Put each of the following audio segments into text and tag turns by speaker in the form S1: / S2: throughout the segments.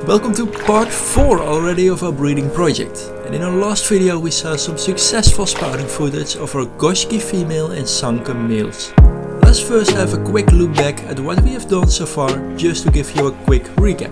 S1: Welcome to part 4 already of our breeding project. And in our last video we saw some successful spouting footage of our Goshiki female and Sanke males. Let's first have a quick look back at what we have done so far, just to give you a quick recap.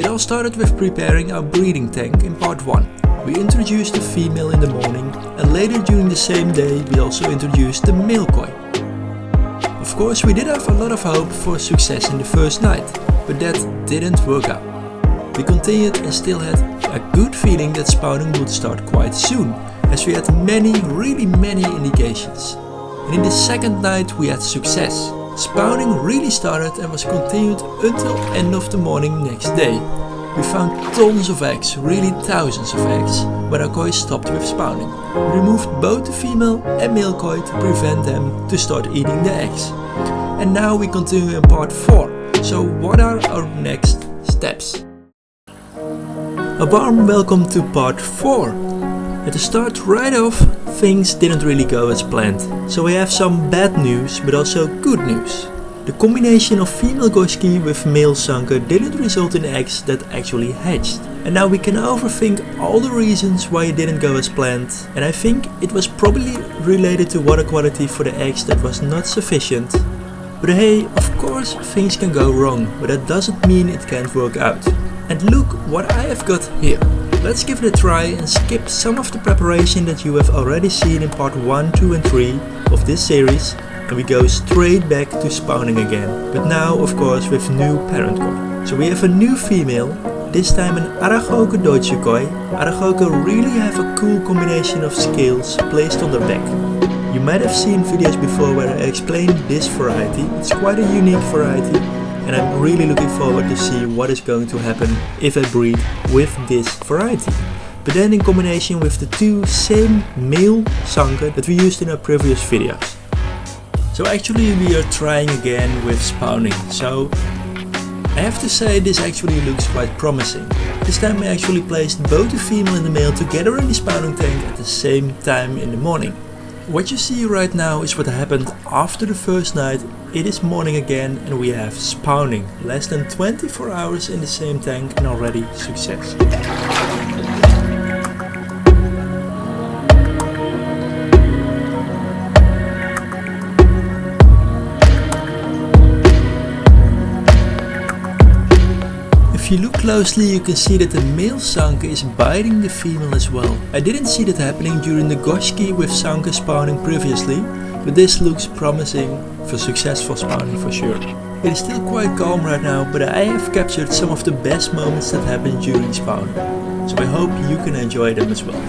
S1: It all started with preparing our breeding tank in part 1. We introduced the female in the morning, and later during the same day we also introduced the male koi. Of course, we did have a lot of hope for success in the first night, but that didn't work out. We continued and still had a good feeling that spouting would start quite soon, as we had really many indications. And in the second night we had success. Spouting really started and was continued until end of the morning next day. We found tons of eggs, really thousands of eggs, when our koi stopped with spouting. We removed both the female and male koi to prevent them to start eating the eggs. And now we continue in part 4. So what are our next steps? A warm welcome to part 4. At the start right off, things didn't really go as planned. So we have some bad news, but also good news. The combination of female Goshiki with male Sanke didn't result in eggs that actually hatched. And now we can overthink all the reasons why it didn't go as planned. And I think it was probably related to water quality for the eggs that was not sufficient. But hey, of course things can go wrong, but that doesn't mean it can't work out. And look what I have got here. Let's give it a try and skip some of the preparation that you have already seen in part 1, 2 and 3 of this series, and we go straight back to spawning again, but now of course with new parent koi. So we have a new female, this time an AboutKoi koi. AboutKoi really have a cool combination of scales placed on their back. You might have seen videos before where I explained this variety. It's quite a unique variety, and I'm really looking forward to see what is going to happen if I breed with this variety. But then in combination with the two same male Sanke that we used in our previous videos. So actually we are trying again with spawning. So I have to say this actually looks quite promising. This time I actually placed both the female and the male together in the spawning tank at the same time in the morning. What you see right now is what happened after the first night. It is morning again and we have spawning. Less than 24 hours in the same tank and already success. If you look closely, you can see that the male Sanke is biting the female as well. I didn't see that happening during the Goshiki with Sanke spawning previously, but this looks promising for successful spawning for sure. It is still quite calm right now, but I have captured some of the best moments that happened during spawning. So I hope you can enjoy them as well.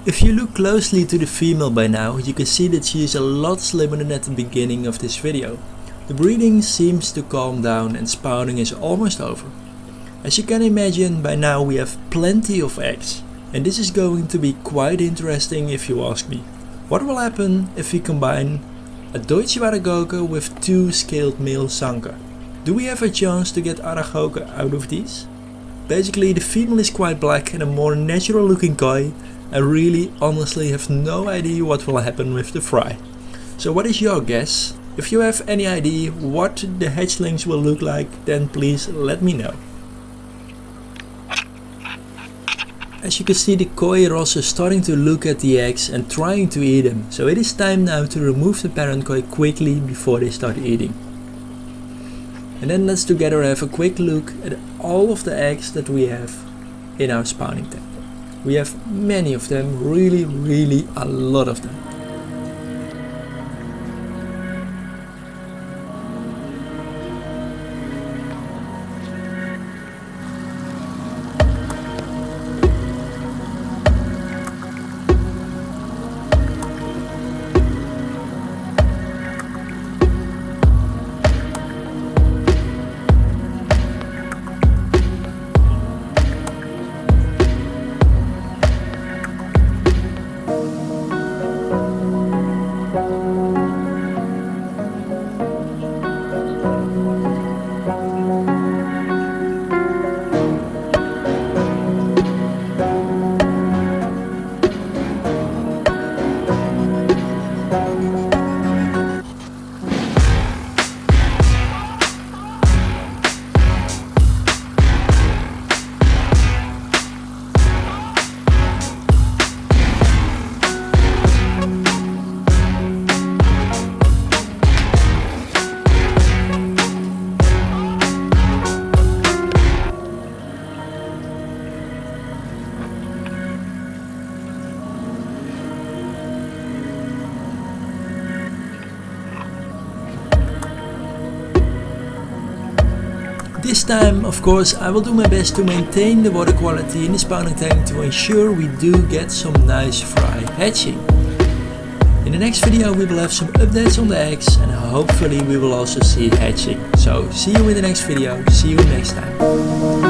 S1: If you look closely to the female by now, you can see that she is a lot slimmer than at the beginning of this video. The breeding seems to calm down and spawning is almost over. As you can imagine, by now we have plenty of eggs. And this is going to be quite interesting if you ask me. What will happen if we combine a Deutsche Aragoke with 2 scaled male Sanke? Do we have a chance to get Aragoke out of these? Basically the female is quite black and a more natural looking koi. I really honestly have no idea what will happen with the fry. So what is your guess? If you have any idea what the hatchlings will look like, then please let me know. As you can see, the koi are also starting to look at the eggs and trying to eat them. So it is time now to remove the parent koi quickly before they start eating. And then let's together have a quick look at all of the eggs that we have in our spawning tank. We have many of them, really a lot of them. This time, of course, I will do my best to maintain the water quality in the spawning tank to ensure we do get some nice fry hatching. In the next video we will have some updates on the eggs and hopefully we will also see hatching. So see you in the next video, see you next time.